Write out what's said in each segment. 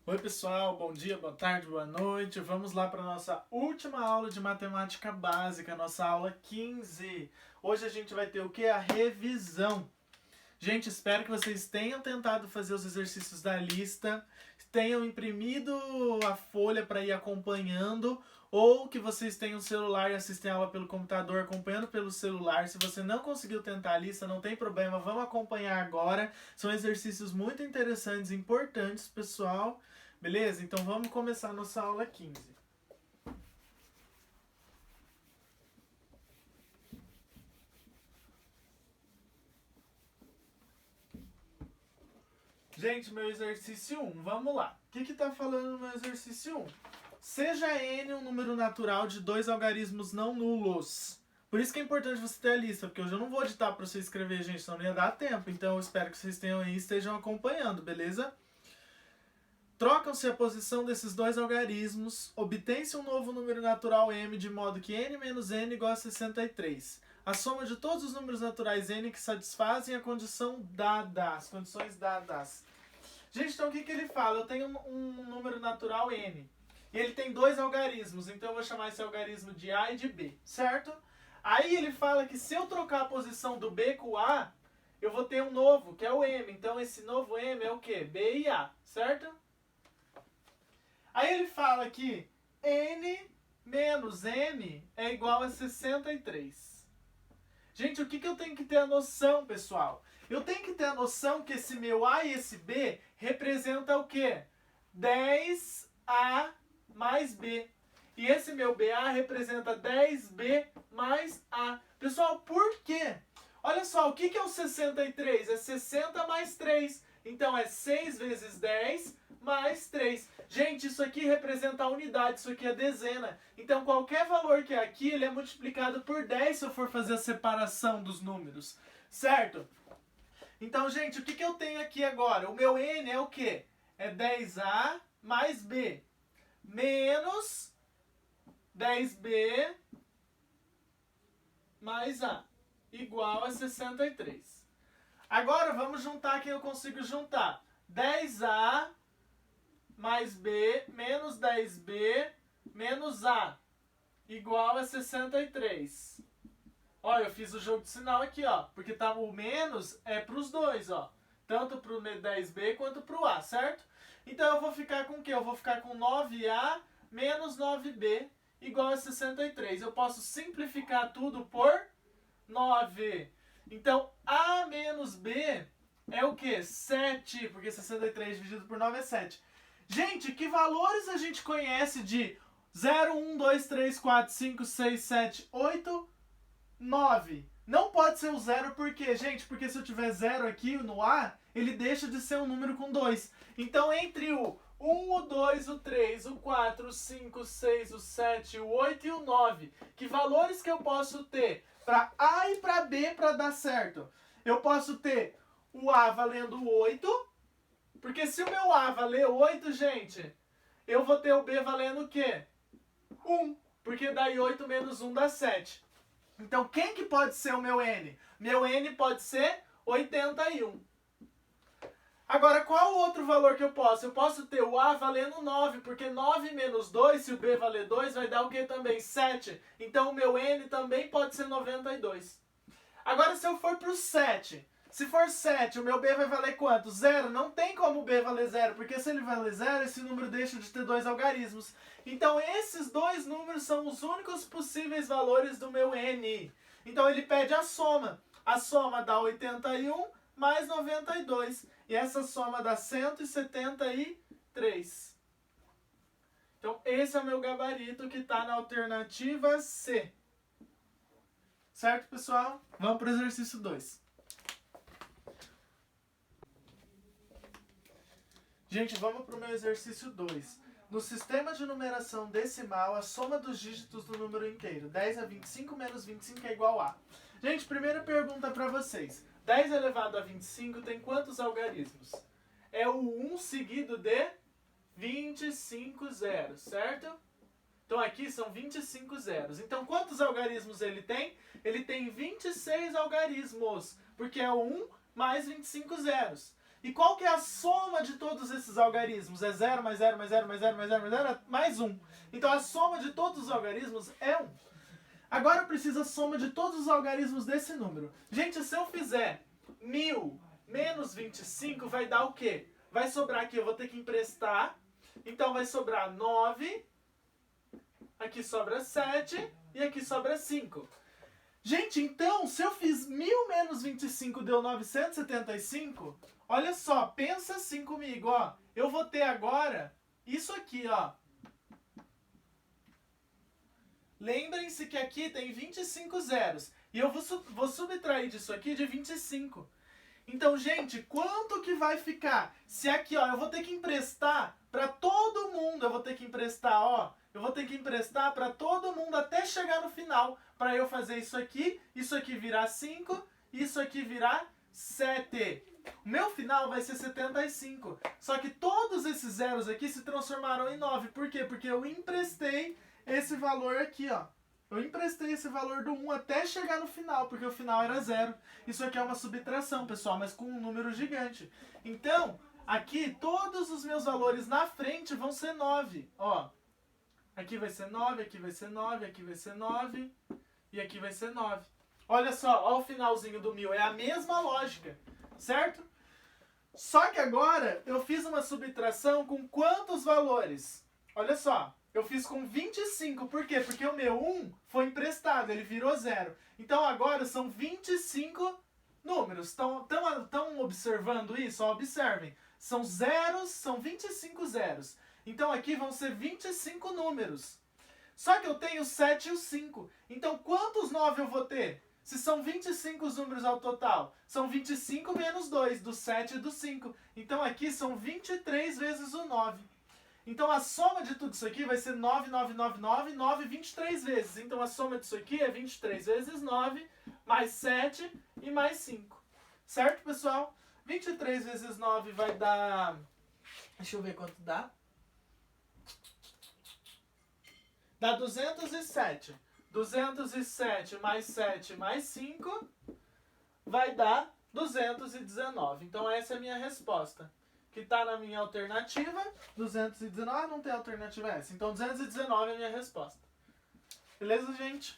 Oi pessoal, bom dia, boa tarde, boa noite. Vamos lá para a nossa última aula de matemática básica, nossa aula 15. Hoje a gente vai ter o que? A revisão. Gente, espero que vocês tenham tentado fazer os exercícios da lista, tenham imprimido a folha para ir acompanhando, ou que vocês tenham um celular e assistem a aula pelo computador acompanhando pelo celular. Se você não conseguiu tentar a lista, não tem problema, vamos acompanhar agora. São exercícios muito interessantes e importantes, pessoal. Beleza? Então vamos começar a nossa aula 15. Gente, meu exercício 1, vamos lá. O que está falando no meu exercício 1? Seja n um número natural de dois algarismos não nulos. Por isso que é importante você ter a lista, porque hoje eu não vou editar para você escrever, gente, senão não ia dar tempo. Então eu espero que vocês tenham aí e estejam acompanhando, beleza? Trocam-se a posição desses dois algarismos, obtém-se um novo número natural m, de modo que n menos n igual a 63. A soma de todos os números naturais n que satisfazem a condição dada, as condições dadas. Gente, então o que ele fala? Eu tenho um número natural n, e ele tem dois algarismos, então eu vou chamar esse algarismo de a e de b, certo? Aí ele fala que se eu trocar a posição do b com o a, eu vou ter um novo, que é o m. Então esse novo m é o quê? B e a, certo? Aí ele fala que n menos m é igual a 63. Gente, o que eu tenho que ter a noção, pessoal? Eu tenho que ter a noção que esse meu a e esse b representa o quê? 10a mais b. E esse meu ba representa 10b mais a. Pessoal, por quê? Olha só, o que é o 63? É 60 mais 3. Então é 6 vezes 10 mais 3. Gente, isso aqui representa a unidade, isso aqui é dezena. Então qualquer valor que é aqui, ele é multiplicado por 10 se eu for fazer a separação dos números. Certo? Então, gente, o que eu tenho aqui agora? O meu n é o quê? É 10a mais b. Menos 10b mais a. Igual a 63. Agora vamos juntar quem eu consigo juntar. 10a mais b menos 10b menos a igual a 63. Ó, eu fiz o jogo de sinal aqui, ó, porque tá, o menos é para os dois, ó. Tanto para o 10b quanto para o a, certo? Então eu vou ficar com o quê? Eu vou ficar com 9a menos 9b igual a 63. Eu posso simplificar tudo por 9. Então, a menos b é o quê? 7, porque 63 dividido por 9 é 7. Gente, que valores a gente conhece de 0, 1, 2, 3, 4, 5, 6, 7, 8, 9? Não pode ser o 0, por quê, gente? Porque se eu tiver 0 aqui no A, ele deixa de ser um número com 2. Então, entre o 1, o 2, o 3, o 4, o 5, o 6, o 7, o 8 e o 9. Que valores que eu posso ter para A e para B para dar certo? Eu posso ter o A valendo 8, porque se o meu A valer 8, gente, eu vou ter o B valendo o quê? 1, porque daí 8 menos 1 dá 7. Então, quem que pode ser o meu N? Meu N pode ser 81. Agora, qual o outro valor que eu posso? Eu posso ter o A valendo 9, porque 9 menos 2, se o B valer 2, vai dar o que também? 7. Então, o meu N também pode ser 92. Agora, se eu for para o 7, se for 7, o meu B vai valer quanto? 0? Não tem como o B valer 0, porque se ele valer 0, esse número deixa de ter dois algarismos. Então, esses dois números são os únicos possíveis valores do meu N. Então, ele pede a soma. A soma dá 81 mais 92. E essa soma dá 173. Então, esse é o meu gabarito que está na alternativa C. Certo, pessoal? Vamos para o exercício 2. Gente, vamos para o meu exercício 2. No sistema de numeração decimal, a soma dos dígitos do número inteiro, 10 a 25 menos 25 é igual a... Gente, primeira pergunta para vocês. 10 elevado a 25 tem quantos algarismos? É o 1 seguido de 25 zeros, certo? Então aqui são 25 zeros. Então quantos algarismos ele tem? Ele tem 26 algarismos, porque é o 1 mais 25 zeros. E qual que é a soma de todos esses algarismos? É 0 mais 0 mais 0 mais 0 mais 0 mais 0 mais 1. Então a soma de todos os algarismos é 1. Agora eu preciso a soma de todos os algarismos desse número. Gente, se eu fizer 1000 menos 25, vai dar o quê? Vai sobrar aqui, eu vou ter que emprestar. Então vai sobrar 9, aqui sobra 7 e aqui sobra 5. Gente, então, se eu fiz 1000 menos 25 deu 975, olha só, pensa assim comigo, ó. Eu vou ter agora isso aqui, ó. Lembrem-se que aqui tem 25 zeros. E eu vou subtrair disso aqui de 25. Então, gente, quanto que vai ficar? Se aqui, ó, eu vou ter que emprestar para todo mundo. Eu vou ter que emprestar, ó. Eu vou ter que emprestar para todo mundo até chegar no final. Para eu fazer isso aqui virar 5, isso aqui virar 7. O meu final vai ser 75. Só que todos esses zeros aqui se transformaram em 9. Por quê? Porque eu emprestei esse valor aqui, ó. Eu emprestei esse valor do 1 até chegar no final, porque o final era 0. Isso aqui é uma subtração, pessoal, mas com um número gigante. Então, aqui, todos os meus valores na frente vão ser 9. Ó, aqui vai ser 9, aqui vai ser 9, aqui vai ser 9 e aqui vai ser 9. Olha só, ó o finalzinho do 1000. É a mesma lógica, certo? Só que agora eu fiz uma subtração com quantos valores? Olha só. Eu fiz com 25, por quê? Porque o meu 1 foi emprestado, ele virou 0. Então agora são 25 números. Estão observando isso? Ó, observem. São zeros, são 25 zeros. Então aqui vão ser 25 números. Só que eu tenho o 7 e o 5. Então quantos 9 eu vou ter? Se são 25 os números ao total, são 25 menos 2, do 7 e do 5. Então aqui são 23 vezes o 9. Então a soma de tudo isso aqui vai ser 9, 9, 9, 9, 9, 23 vezes. Então a soma disso aqui é 23 vezes 9, mais 7 e mais 5. Certo, pessoal? 23 vezes 9 vai dar... Deixa eu ver quanto dá. Dá 207. 207 mais 7 mais 5 vai dar 219. Então essa é a minha resposta. Que está na minha alternativa, 219, não tem alternativa essa. Então 219 é a minha resposta. Beleza, gente?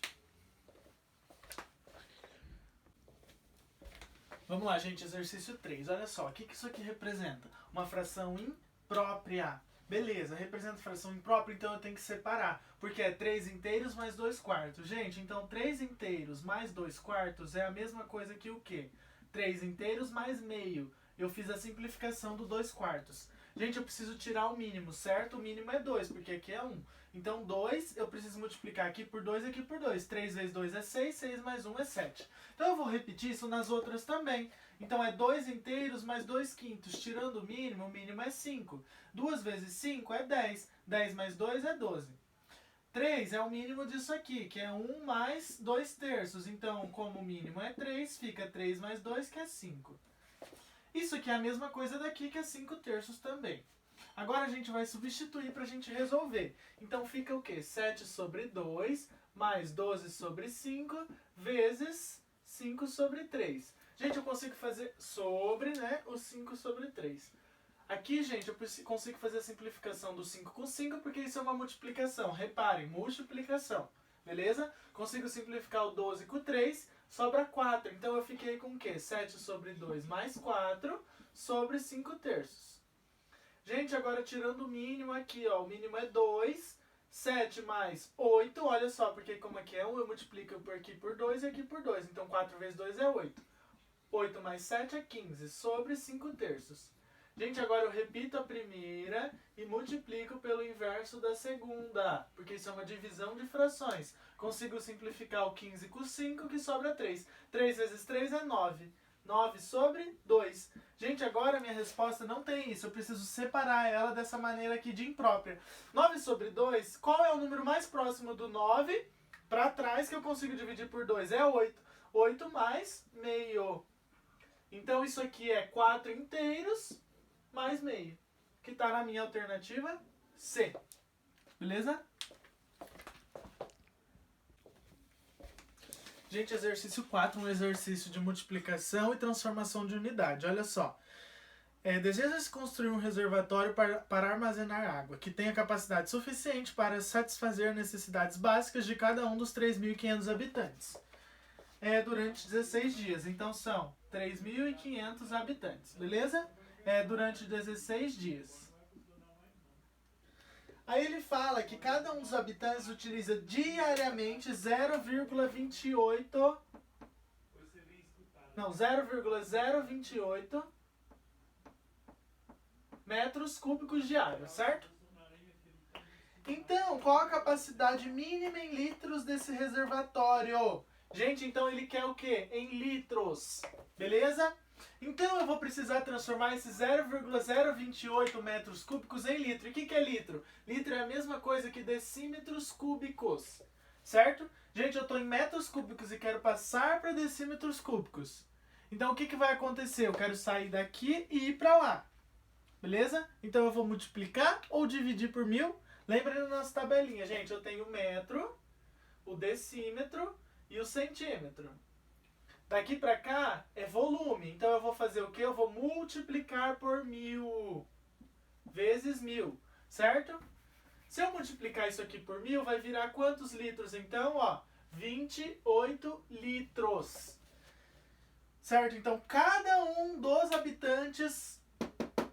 Vamos lá, gente, exercício 3. Olha só, o que isso aqui representa? Uma fração imprópria. Beleza, representa fração imprópria, então eu tenho que separar. Porque é 3 inteiros mais 2 quartos. Gente, então 3 inteiros mais 2 quartos é a mesma coisa que o quê? 3 inteiros mais meio. Eu fiz a simplificação do 2 quartos. Gente, eu preciso tirar o mínimo, certo? O mínimo é 2, porque aqui é 1. Então 2, eu preciso multiplicar aqui por 2 e aqui por 2. 3 vezes 2 é 6, 6 mais 1 é 7. Então eu vou repetir isso nas outras também. Então é 2 inteiros mais 2 quintos. Tirando o mínimo é 5. 2 vezes 5 é 10. 10 mais 2 é 12. 3 é o mínimo disso aqui, que é 1 mais 2 terços. Então, como o mínimo é 3, fica 3 mais 2, que é 5. Isso aqui é a mesma coisa daqui, que é 5 terços também. Agora a gente vai substituir para a gente resolver. Então fica o quê? 7 sobre 2 mais 12 sobre 5 vezes 5 sobre 3. Gente, eu consigo fazer sobre, né, o 5 sobre 3. Aqui, gente, eu consigo fazer a simplificação do 5 com 5, porque isso é uma multiplicação. Reparem, multiplicação. Beleza? Consigo simplificar o 12 com 3, sobra 4. Então eu fiquei com o quê? 7 sobre 2 mais 4 sobre 5 terços. Gente, agora tirando o mínimo aqui, ó. O mínimo é 2. 7 mais 8. Olha só, porque como aqui é 1, eu multiplico por aqui por 2 e aqui por 2. Então 4 vezes 2 é 8. 8 mais 7 é 15 sobre 5 terços. Gente, agora eu repito a primeira e multiplico pelo inverso da segunda, porque isso é uma divisão de frações. Consigo simplificar o 15 com 5, que sobra 3. 3 vezes 3 é 9. 9 sobre 2. Gente, agora a minha resposta não tem isso. Eu preciso separar ela dessa maneira aqui de imprópria. 9 sobre 2, qual é o número mais próximo do 9 para trás que eu consigo dividir por 2? É 8. 8 mais meio. Então isso aqui é 4 inteiros mais meio, que está na minha alternativa C. Beleza? Gente, exercício 4, um exercício de multiplicação e transformação de unidade. Olha só. Deseja-se construir um reservatório para armazenar água, que tenha capacidade suficiente para satisfazer as necessidades básicas de cada um dos 3.500 habitantes. Durante 16 dias. Então são 3.500 habitantes, beleza? Durante 16 dias. Aí ele fala que cada um dos habitantes utiliza diariamente 0,028 metros cúbicos de água, certo? Então, qual a capacidade mínima em litros desse reservatório? Gente, então ele quer o quê? Em litros, beleza? Então eu vou precisar transformar esses 0,028 metros cúbicos em litro. E o que é litro? Litro é a mesma coisa que decímetros cúbicos, certo? Gente, eu estou em metros cúbicos e quero passar para decímetros cúbicos. Então o que vai acontecer? Eu quero sair daqui e ir para lá, beleza? Então eu vou multiplicar ou dividir por 1000. Lembra da nossa tabelinha, gente? Eu tenho o metro, o decímetro e o centímetro. Daqui para cá é volume. Então eu vou fazer o quê? Eu vou multiplicar por 1000 vezes 1000, certo? Se eu multiplicar isso aqui por 1000, vai virar quantos litros? Então, 28 litros. Certo? Então, cada um dos habitantes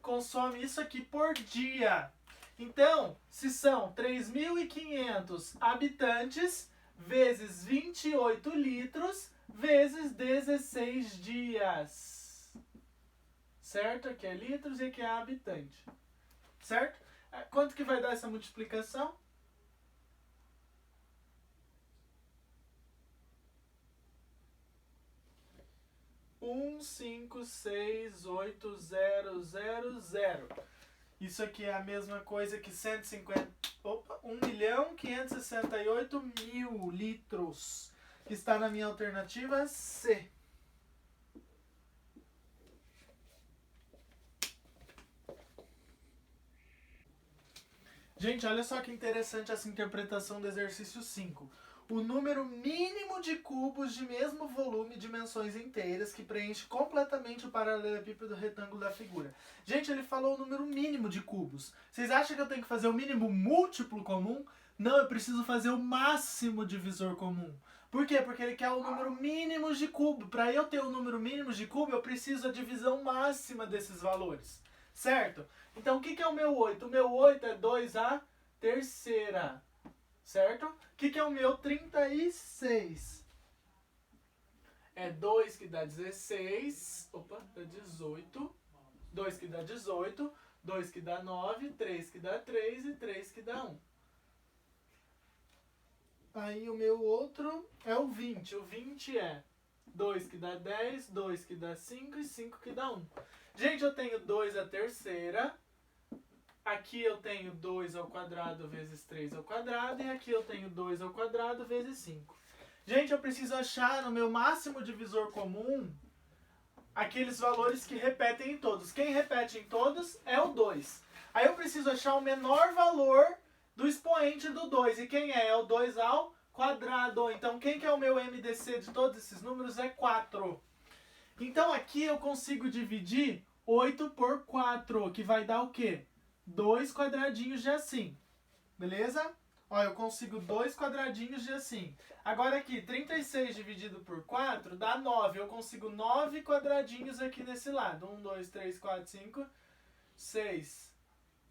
consome isso aqui por dia. Então, se são 3.500 habitantes vezes 28 litros vezes 16 dias. Certo? Aqui é litros e aqui é habitante. Certo? Quanto que vai dar essa multiplicação? Um, 5, 6, 8, 0, 0, 0. Isso aqui é a mesma coisa que 1.568.000 litros. Que está na minha alternativa C. Gente, olha só que interessante essa interpretação do exercício 5. O número mínimo de cubos de mesmo volume, dimensões inteiras, que preenche completamente o paralelepípedo retângulo da figura. Gente, ele falou o número mínimo de cubos. Vocês acham que eu tenho que fazer o mínimo múltiplo comum? Não, eu preciso fazer o máximo divisor comum. Por quê? Porque ele quer o número mínimo de cubo. Para eu ter o número mínimo de cubo, eu preciso da divisão máxima desses valores. Certo? Então, o que é o meu 8? O meu 8 é 2 a terceira. Certo? O que é o meu 36? É 2 que dá 16. Opa, dá 18. 2 que dá 18. 2 que dá 9. 3 que dá 3 e 3 que dá 1. Aí o meu outro é o 20. O 20 é 2 que dá 10, 2 que dá 5 e 5 que dá 1. Gente, eu tenho 2 à terceira. Aqui eu tenho 2 ao quadrado vezes 3 ao quadrado. E aqui eu tenho 2 ao quadrado vezes 5. Gente, eu preciso achar no meu máximo divisor comum aqueles valores que repetem em todos. Quem repete em todos é o 2. Aí eu preciso achar o menor valor do expoente do 2. E quem é? É o 2 ao quadrado. Então, quem que é o meu MDC de todos esses números? É 4. Então, aqui eu consigo dividir 8 por 4, que vai dar o quê? 2 quadradinhos de assim. Beleza? Ó, eu consigo 2 quadradinhos de assim. Agora aqui, 36 dividido por 4 dá 9. Eu consigo 9 quadradinhos aqui nesse lado. 1, 2, 3, 4, 5, 6,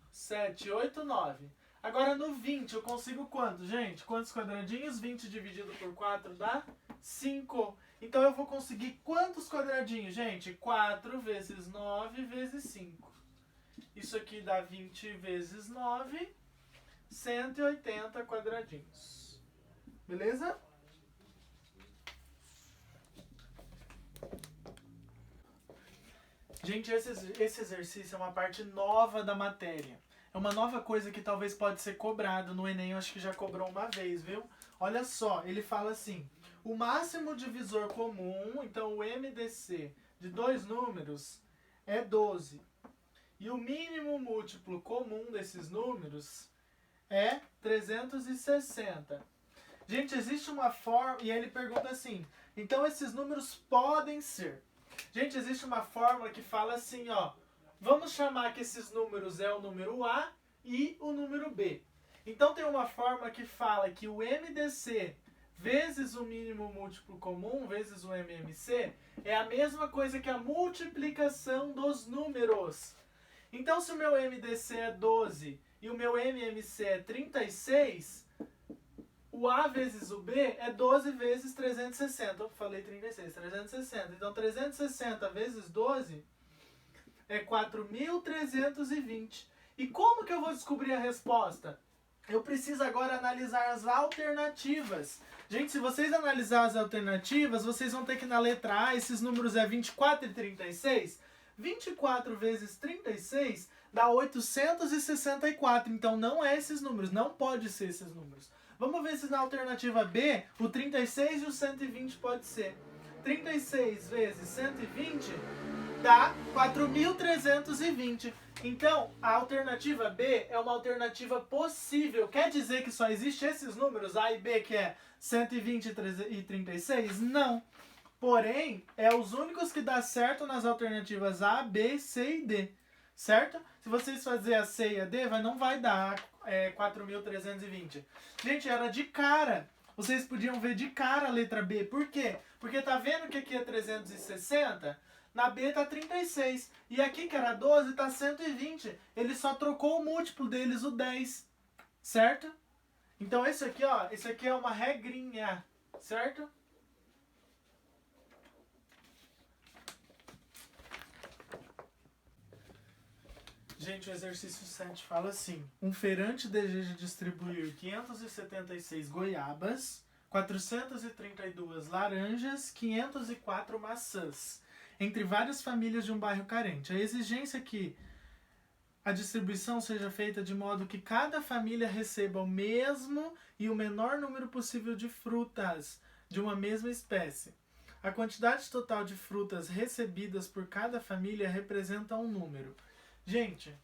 7, 8, 9. Agora no 20 eu consigo quanto, gente? Quantos quadradinhos? 20 dividido por 4 dá 5. Então eu vou conseguir quantos quadradinhos, gente? 4 vezes 9 vezes 5. Isso aqui dá 20 vezes 9, 180 quadradinhos. Beleza? Gente, esse exercício é uma parte nova da matéria. É uma nova coisa que talvez pode ser cobrado no Enem, eu acho que já cobrou uma vez, viu? Olha só, ele fala assim, o máximo divisor comum, então o MDC de dois números é 12. E o mínimo múltiplo comum desses números é 360. Gente, existe uma forma, e aí ele pergunta assim, então esses números podem ser. Gente, existe uma fórmula que fala assim, ó, Vamos chamar que esses números é o número A e o número B. Então tem uma forma que fala que o MDC vezes o mínimo múltiplo comum vezes o MMC é a mesma coisa que a multiplicação dos números. Então se o meu MDC é 12 e o meu MMC é 36, o A vezes o B é 12 vezes 360. Eu falei 36, 360. Então 360 vezes 12 é 4.320. E como que eu vou descobrir a resposta? Eu preciso agora analisar as alternativas. Gente, se vocês analisarem as alternativas, vocês vão ter que na letra A, esses números é 24 e 36. 24 vezes 36 dá 864. Então não é esses números, não pode ser esses números. Vamos ver se na alternativa B, o 36 e o 120 pode ser. 36 vezes 120 dá 4.320. Então, a alternativa B é uma alternativa possível. Quer dizer que só existe esses números, A e B, que é 120 e 36? Não. Porém, é os únicos que dá certo nas alternativas A, B, C e D. Certo? Se vocês fazerem a C e a D, não vai dar 4.320. Gente, era de cara. Vocês podiam ver de cara a letra B. Por quê? Porque tá vendo que aqui é 360? Na B tá 36. E aqui que era 12 tá 120. Ele só trocou o múltiplo deles, o 10. Certo? Então esse aqui, ó, esse aqui é uma regrinha. Certo? Gente, o exercício 7 fala assim: um feirante deseja distribuir 576 goiabas, 432 laranjas, 504 maçãs entre várias famílias de um bairro carente. A exigência é que a distribuição seja feita de modo que cada família receba o mesmo e o menor número possível de frutas de uma mesma espécie. A quantidade total de frutas recebidas por cada família representa um número. Gente,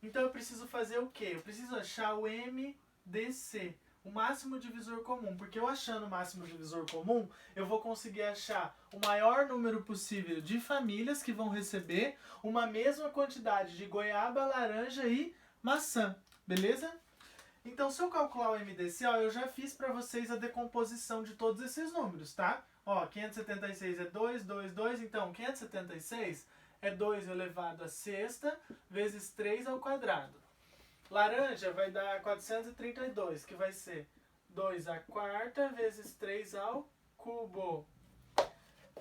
então eu preciso fazer o quê? Eu preciso achar o MDC, o máximo divisor comum, porque eu achando o máximo divisor comum, eu vou conseguir achar o maior número possível de famílias que vão receber uma mesma quantidade de goiaba, laranja e maçã, beleza? Então, se eu calcular o MDC, ó, eu já fiz para vocês a decomposição de todos esses números, tá? Ó, 576 é 2, 2, 2, então 576 é 2 elevado a sexta vezes 3 ao quadrado. Laranja vai dar 432, que vai ser 2 à quarta vezes 3 ao cubo.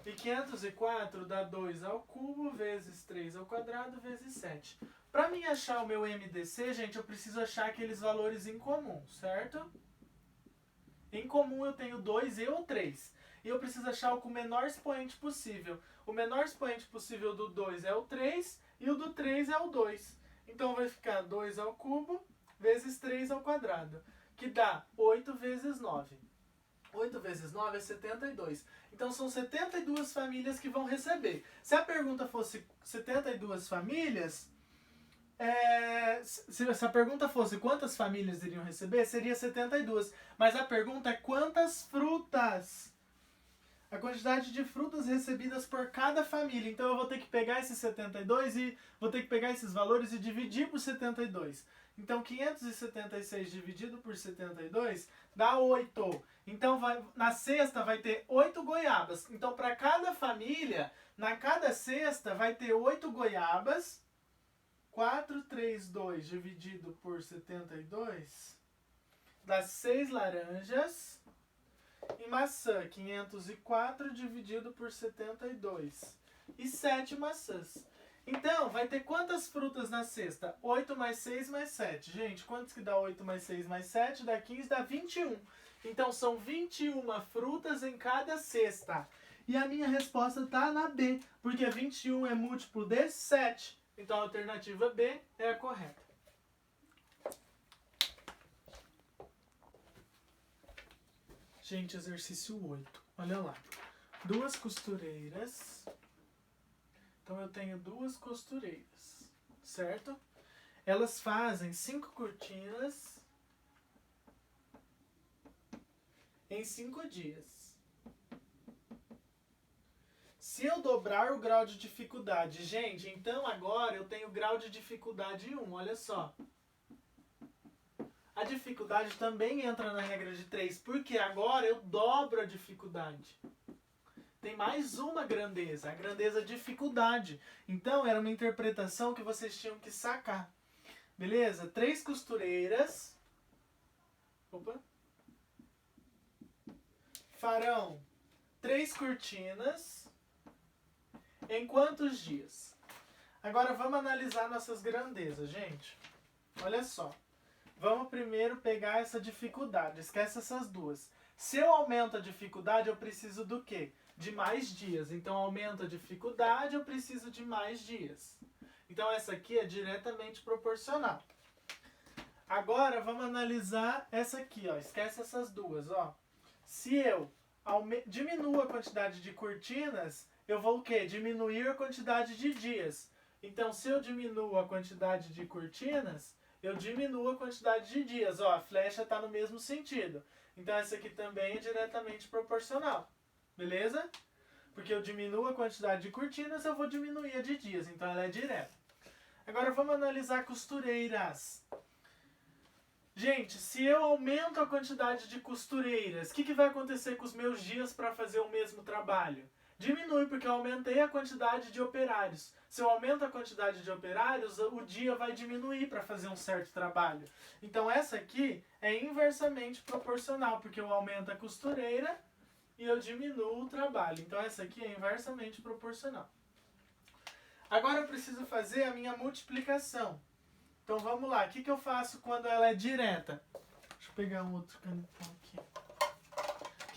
E 504 dá 2 ao cubo vezes 3 ao quadrado vezes 7. Para mim achar o meu MDC, gente, eu preciso achar aqueles valores em comum, certo? Em comum eu tenho 2 e o 3. E eu preciso achar o com o menor expoente possível. O menor expoente possível do 2 é o 3 e o do 3 é o 2. Então vai ficar 2 ao cubo vezes 3 ao quadrado, que dá 8 vezes 9. 8 vezes 9 é 72. Então são 72 famílias que vão receber. Se a pergunta fosse 72 famílias, se a pergunta fosse quantas famílias iriam receber, seria 72. Mas a pergunta é quantas frutas? A quantidade de frutas recebidas por cada família. Então eu vou ter que pegar esses 72 e vou ter que pegar esses valores e dividir por 72. Então 576 dividido por 72 dá 8. Então na cesta vai ter 8 goiabas. Então para cada família, na cada cesta vai ter 8 goiabas. 432 dividido por 72 dá 6 laranjas. E maçã, 504 dividido por 72. E 7 maçãs. Então, vai ter quantas frutas na cesta? 8 mais 6 mais 7. Gente, quantos que dá 8 mais 6 mais 7? Dá 15, dá 21. Então, são 21 frutas em cada cesta. E a minha resposta está na B, porque 21 é múltiplo de 7. Então, a alternativa B é a correta. Gente, exercício 8. Olha lá. 2 costureiras. Então, eu tenho 2 costureiras, certo? Elas fazem 5 cortinas em 5 dias. Se eu dobrar o grau de dificuldade, gente, então agora eu tenho grau de dificuldade 1, olha só. A dificuldade também entra na regra de 3, porque agora eu dobro a dificuldade. Tem mais uma grandeza, a grandeza dificuldade. Então era uma interpretação que vocês tinham que sacar. Beleza? 3 costureiras. Opa. Farão 3 cortinas. Em quantos dias? Agora vamos analisar nossas grandezas, gente. Olha só. Vamos primeiro pegar essa dificuldade. Esquece essas duas. Se eu aumento a dificuldade, eu preciso do quê? De mais dias. Então, aumenta a dificuldade, eu preciso de mais dias. Então, essa aqui é diretamente proporcional. Agora, vamos analisar essa aqui, ó. Esquece essas duas, ó. Se eu diminuo a quantidade de cortinas, eu vou o quê? Diminuir a quantidade de dias. Então, se eu diminuo a quantidade de cortinas, eu diminuo a quantidade de dias. Ó, a flecha está no mesmo sentido. Então, essa aqui também é diretamente proporcional. Beleza? Porque eu diminuo a quantidade de cortinas, eu vou diminuir a de dias. Então, ela é direta. Agora, vamos analisar costureiras. Gente, se eu aumento a quantidade de costureiras, o que vai acontecer com os meus dias para fazer o mesmo trabalho? Diminui, porque eu aumentei a quantidade de operários. Se eu aumento a quantidade de operários, o dia vai diminuir para fazer um certo trabalho. Então essa aqui é inversamente proporcional, porque eu aumento a costureira e eu diminuo o trabalho. Então essa aqui é inversamente proporcional. Agora eu preciso fazer a minha multiplicação. Então vamos lá, o que eu faço quando ela é direta? Deixa eu pegar um outro canetão aqui.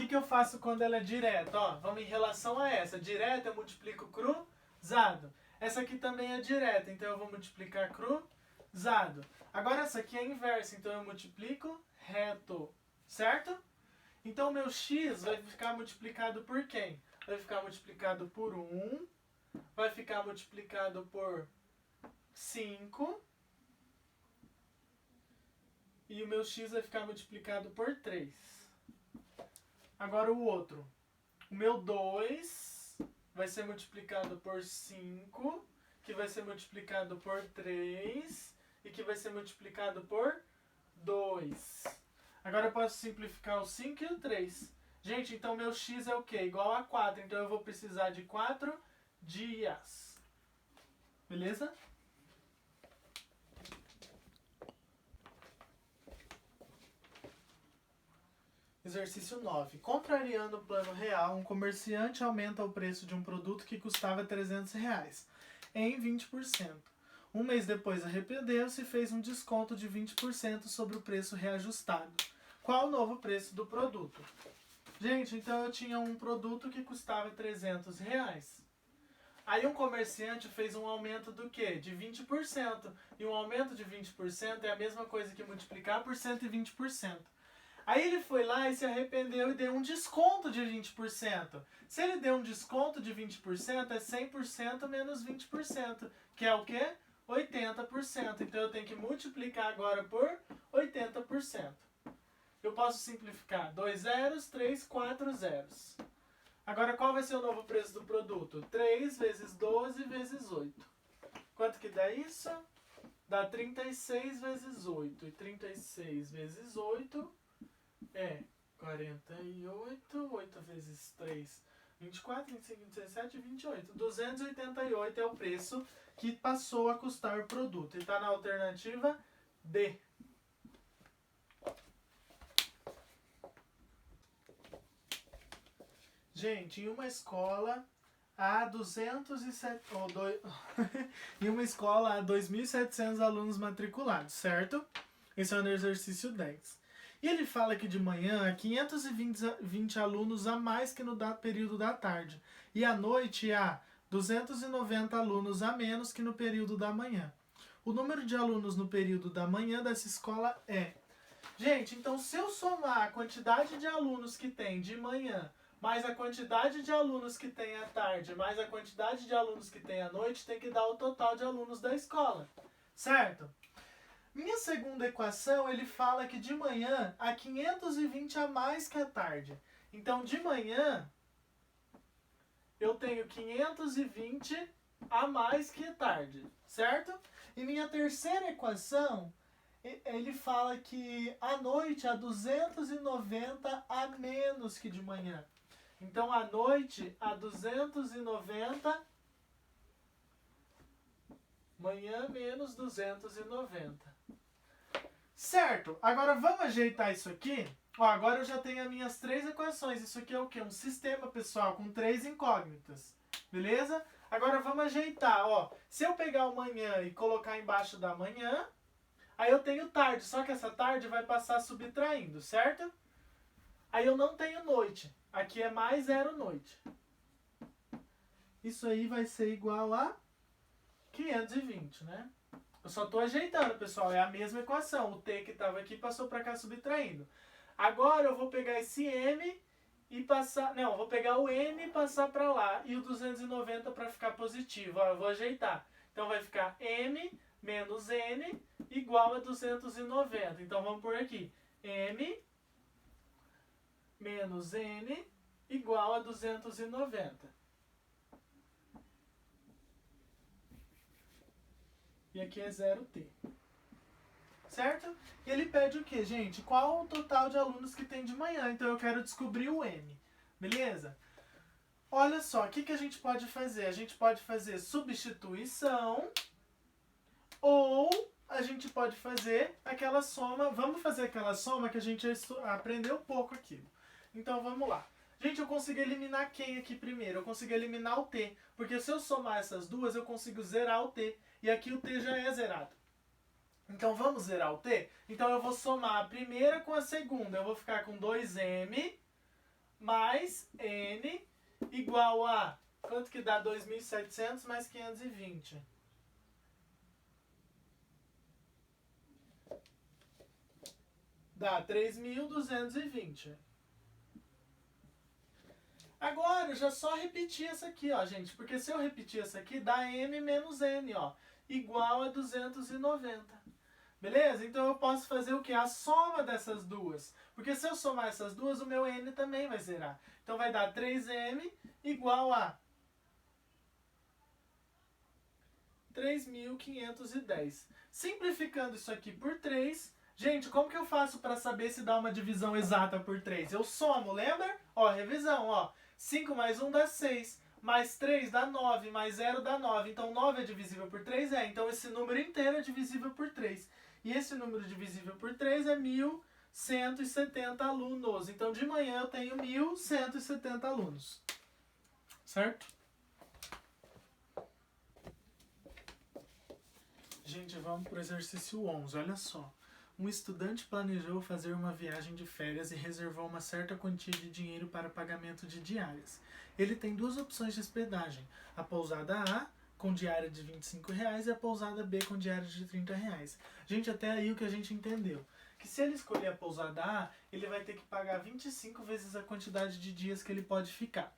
O que eu faço quando ela é direta? Ó, vamos em relação a essa. Direta eu multiplico cruzado. Essa aqui também é direta, então eu vou multiplicar cruzado. Agora essa aqui é inversa, então eu multiplico reto. Certo? Então o meu x vai ficar multiplicado por quem? Vai ficar multiplicado por 1, vai ficar multiplicado por 5, e o meu x vai ficar multiplicado por 3. Agora o outro. O meu 2 vai ser multiplicado por 5, que vai ser multiplicado por 3 e que vai ser multiplicado por 2. Agora eu posso simplificar o 5 e o 3. Gente, então meu x é o quê? Igual a 4. Então eu vou precisar de 4 dias. Beleza? Exercício 9. Contrariando o plano real, um comerciante aumenta o preço de um produto que custava R$300 em 20%. Um mês depois arrependeu-se e fez um desconto de 20% sobre o preço reajustado. Qual o novo preço do produto? Gente, então eu tinha um produto que custava R$300. Aí um comerciante fez um aumento do quê? De 20%. E um aumento de 20% é a mesma coisa que multiplicar por 120%. Aí ele foi lá e se arrependeu e deu um desconto de 20%. Se ele deu um desconto de 20%, é 100% menos 20%, que é o quê? 80%. Então eu tenho que multiplicar agora por 80%. Eu posso simplificar 2 zeros, 3, 4 zeros. Agora qual vai ser o novo preço do produto? 3 vezes 12 vezes 8. Quanto que dá isso? Dá 36 vezes 8. E 36 vezes 8... é 48, 8 vezes 3, 24, 25, 27, 28. 288 é o preço que passou a custar o produto. E está na alternativa D. Gente, em uma escola há 207, em uma escola há 2.700 alunos matriculados, certo? Esse é o exercício 10. E ele fala que de manhã há 520 alunos a mais que no período da tarde. E à noite há 290 alunos a menos que no período da manhã. O número de alunos no período da manhã dessa escola é... Gente, então se eu somar a quantidade de alunos que tem de manhã, mais a quantidade de alunos que tem à tarde, mais a quantidade de alunos que tem à noite, tem que dar o total de alunos da escola. Certo? Minha segunda equação, ele fala que de manhã há 520 a mais que à tarde. Então, de manhã, eu tenho 520 a mais que tarde, certo? E minha terceira equação, ele fala que à noite há 290 a menos que de manhã. Então, à noite há 290, manhã menos 290. Certo, agora vamos ajeitar isso aqui. Ó, agora eu já tenho as minhas três equações. Isso aqui é o quê? Um sistema, pessoal, com três incógnitas. Beleza? Agora vamos ajeitar. Ó, se eu pegar o manhã e colocar embaixo da manhã, aí eu tenho tarde. Só que essa tarde vai passar subtraindo, certo? Aí eu não tenho noite. Aqui é mais zero noite. Isso aí vai ser igual a 520, né? Eu só estou ajeitando, pessoal. É a mesma equação. O t que estava aqui passou para cá subtraindo. Agora eu vou pegar esse m e passar... Não, eu vou pegar o n e passar para lá. E o 290 para ficar positivo. Ó, eu vou ajeitar. Então vai ficar m menos n igual a 290. Então vamos por aqui. M menos n igual a 290. E aqui é 0t. Certo? E ele pede o quê, gente? Qual o total de alunos que tem de manhã? Então eu quero descobrir o m. Beleza? Olha só, o que a gente pode fazer? A gente pode fazer substituição ou a gente pode fazer aquela soma. Vamos fazer aquela soma que a gente aprendeu pouco aqui. Então vamos lá. Gente, eu consigo eliminar quem aqui primeiro? Eu consigo eliminar o t. Porque se eu somar essas duas, eu consigo zerar o t. E aqui o t já é zerado. Então vamos zerar o t? Então eu vou somar a primeira com a segunda. Eu vou ficar com 2m mais n igual a... Quanto que dá 2.700 mais 520? Dá 3.220. Agora, eu já só repetir essa aqui, ó, gente. Porque se eu repetir essa aqui, dá m menos n, ó. Igual a 290. Beleza? Então eu posso fazer o quê? A soma dessas duas. Porque se eu somar essas duas, o meu n também vai zerar. Então vai dar 3m igual a 3.510. Simplificando isso aqui por 3... Gente, como que eu faço para saber se dá uma divisão exata por 3? Eu somo, lembra? Ó, revisão, ó. 5 mais 1 dá 6. Mais 3 dá 9. Mais 0 dá 9. Então 9 é divisível por 3? É. Então esse número inteiro é divisível por 3. E esse número divisível por 3 é 1.170 alunos. Então de manhã eu tenho 1.170 alunos. Certo? Gente, vamos para o exercício 11. Olha só. Um estudante planejou fazer uma viagem de férias e reservou uma certa quantia de dinheiro para pagamento de diárias. Ele tem duas opções de hospedagem. A pousada A, com diária de R$25, e a pousada B, com diária de R$30. Gente, até aí o que a gente entendeu? Que se ele escolher a pousada A, ele vai ter que pagar 25 vezes a quantidade de dias que ele pode ficar.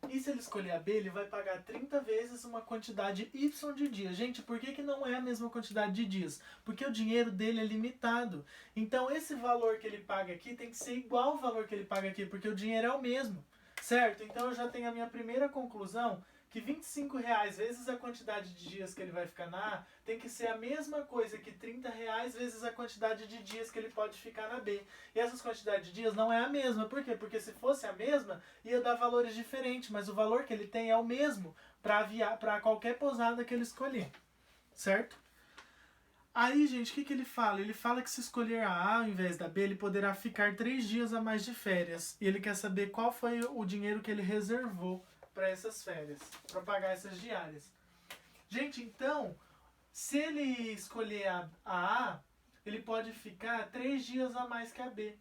E se ele escolher a B, ele vai pagar 30 vezes uma quantidade Y de dias. Gente, por que não é a mesma quantidade de dias? Porque o dinheiro dele é limitado. Então esse valor que ele paga aqui tem que ser igual ao valor que ele paga aqui, porque o dinheiro é o mesmo. Certo? Então eu já tenho a minha primeira conclusão, que R$25 vezes a quantidade de dias que ele vai ficar na A tem que ser a mesma coisa que R$30 vezes a quantidade de dias que ele pode ficar na B. E essas quantidades de dias não é a mesma. Por quê? Porque se fosse a mesma, ia dar valores diferentes, mas o valor que ele tem é o mesmo para qualquer pousada que ele escolher. Certo? Aí, gente, o que ele fala? Ele fala que se escolher a A ao invés da B, ele poderá ficar 3 dias a mais de férias. E ele quer saber qual foi o dinheiro que ele reservou para essas férias, para pagar essas diárias. Gente, então, se ele escolher a A, ele pode ficar 3 dias a mais que a B.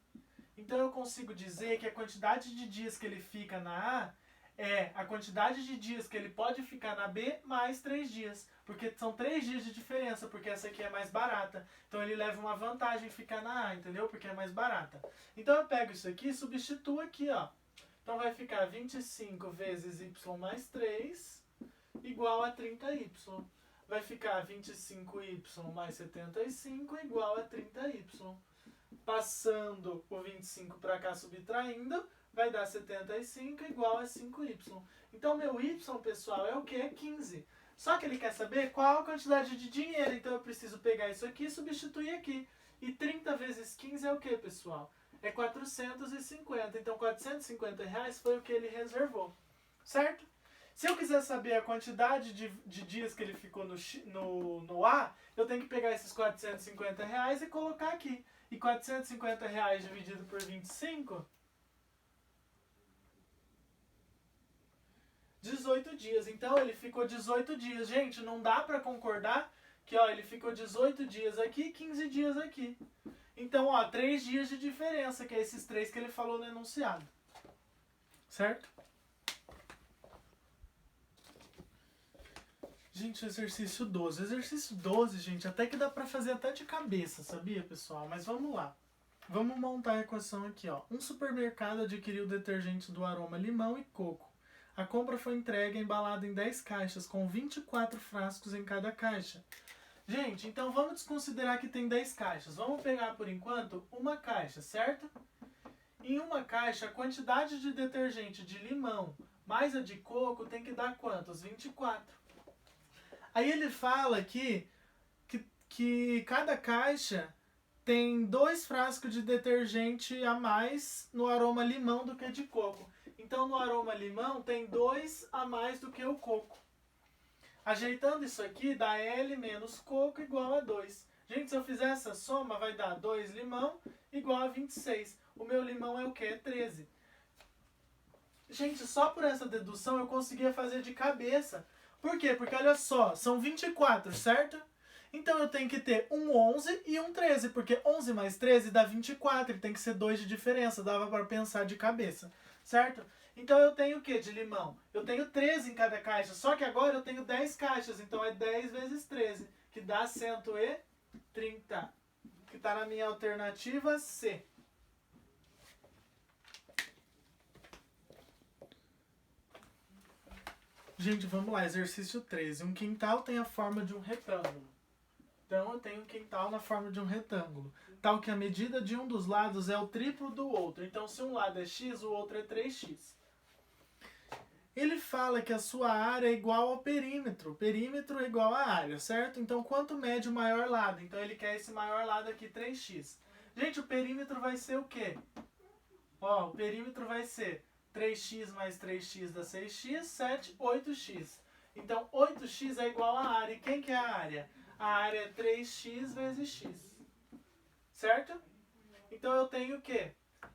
Então eu consigo dizer que a quantidade de dias que ele fica na A é a quantidade de dias que ele pode ficar na B mais 3 dias. Porque são 3 dias de diferença, porque essa aqui é mais barata. Então ele leva uma vantagem em ficar na A, entendeu? Porque é mais barata. Então eu pego isso aqui e substituo aqui, ó. Então vai ficar 25 vezes y mais 3 igual a 30y. Vai ficar 25y mais 75 igual a 30y. Passando o 25 para cá subtraindo, vai dar 75 igual a 5y. Então, meu y, pessoal, é o quê? 15. Só que ele quer saber qual a quantidade de dinheiro. Então, eu preciso pegar isso aqui e substituir aqui. E 30 vezes 15 é o quê, pessoal? É 450. Então, R$450 foi o que ele reservou. Certo? Se eu quiser saber a quantidade de dias que ele ficou no A, eu tenho que pegar esses R$450 e colocar aqui. E R$450 dividido por 25... 18 dias. Então, ele ficou 18 dias. Gente, não dá pra concordar que, ó, ele ficou 18 dias aqui e 15 dias aqui. Então, ó, 3 dias de diferença, que é esses 3 que ele falou no enunciado. Certo? Gente, exercício 12. Exercício 12, gente, até que dá pra fazer até de cabeça, sabia, pessoal? Mas vamos lá. Vamos montar a equação aqui, ó. Um supermercado adquiriu detergente do aroma limão e coco. A compra foi entregue embalada em 10 caixas, com 24 frascos em cada caixa. Gente, então vamos desconsiderar que tem 10 caixas. Vamos pegar, por enquanto, uma caixa, certo? Em uma caixa, a quantidade de detergente de limão mais a de coco tem que dar quantos? 24. Aí ele fala aqui que cada caixa tem 2 frascos de detergente a mais no aroma limão do que de coco. Então, no aroma limão, tem 2 a mais do que o coco. Ajeitando isso aqui, dá L menos coco igual a 2. Gente, se eu fizer essa soma, vai dar 2 limão igual a 26. O meu limão é o quê? 13. Gente, só por essa dedução eu conseguia fazer de cabeça. Por quê? Porque, olha só, são 24, certo? Então, eu tenho que ter um 11 e um 13, porque 11 mais 13 dá 24, e tem que ser 2 de diferença. Dava para pensar de cabeça. Certo? Então eu tenho o que de limão? Eu tenho 13 em cada caixa, só que agora eu tenho 10 caixas, então é 10 vezes 13, que dá 130, que está na minha alternativa C. Gente, vamos lá, exercício 13. Um quintal tem a forma de um retângulo. Então eu tenho um quintal na forma de um retângulo, tal que a medida de um dos lados é o triplo do outro. Então, se um lado é x, o outro é 3x. Ele fala que a sua área é igual ao perímetro. Perímetro é igual à área, certo? Então, quanto mede o maior lado? Então, ele quer esse maior lado aqui, 3x. Gente, o perímetro vai ser o quê? Ó, o perímetro vai ser 3x mais 3x dá 6x, 7, 8x. Então, 8x é igual à área. E quem que é a área? A área é 3x vezes x. Certo? Então eu tenho o quê?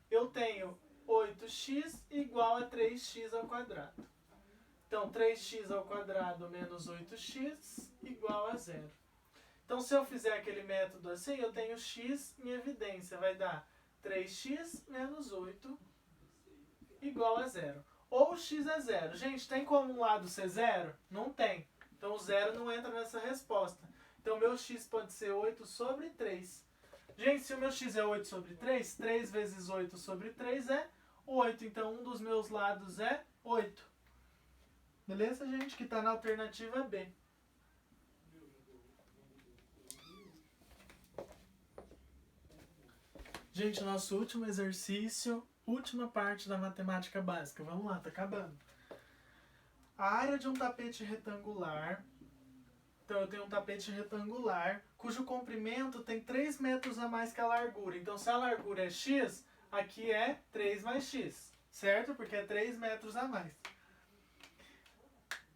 Eu tenho 8x igual a 3x ao quadrado. Então 3x ao quadrado menos 8x igual a 0. Então se eu fizer aquele método assim, eu tenho x em evidência. Vai dar 3x menos 8 igual a 0. Ou x é 0. Gente, tem como um lado ser 0? Não tem. Então o 0 não entra nessa resposta. Então, meu x pode ser 8 sobre 3. Gente, se o meu x é 8 sobre 3, 3 vezes 8 sobre 3 é 8. Então, um dos meus lados é 8. Beleza, gente? Que está na alternativa B. Gente, nosso último exercício, última parte da matemática básica. Vamos lá, tá acabando. A área de um tapete retangular... Então, eu tenho um tapete retangular, cujo comprimento tem 3 metros a mais que a largura. Então, se a largura é x, aqui é 3 mais x, certo? Porque é 3 metros a mais.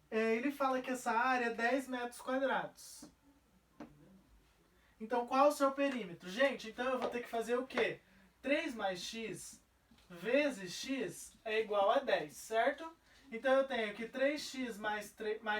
Ele fala que essa área é 10 metros quadrados. Então, qual o seu perímetro? Gente, então eu vou ter que fazer o quê? 3 mais x vezes x é igual a 10, certo? Então, eu tenho aqui 3x mais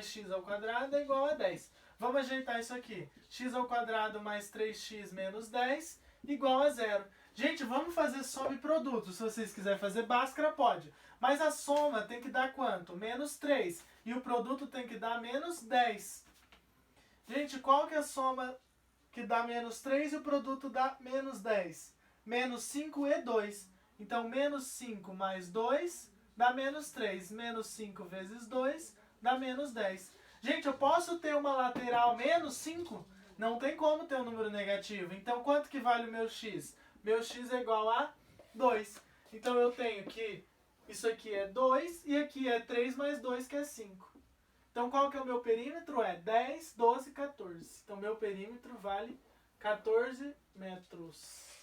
x ao quadrado é igual a 10. Vamos ajeitar isso aqui. X ao quadrado mais 3x menos 10 igual a 0. Gente, vamos fazer soma e produto. Se vocês quiserem fazer Bhaskara, pode. Mas a soma tem que dar quanto? Menos 3. E o produto tem que dar menos 10. Gente, qual que é a soma que dá menos 3 e o produto dá menos 10? Menos 5 e 2. Então, menos 5 mais 2 dá menos 3. Menos 5 vezes 2 dá menos 10. Gente, eu posso ter uma lateral menos 5? Não tem como ter um número negativo. Então, quanto que vale o meu x? Meu x é igual a 2. Então, eu tenho que Isso aqui é 2 e aqui é 3 mais 2, que é 5. Então, qual que é o meu perímetro? É 10, 12, 14. Então, meu perímetro vale 14 metros.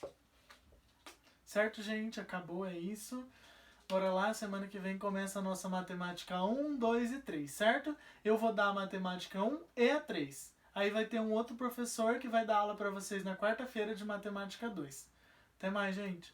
Certo, gente? Acabou, é isso. Bora lá, semana que vem começa a nossa matemática 1, 2 e 3, certo? Eu vou dar a matemática 1 e a 3. Aí vai ter um outro professor que vai dar aula para vocês na quarta-feira de matemática 2. Até mais, gente!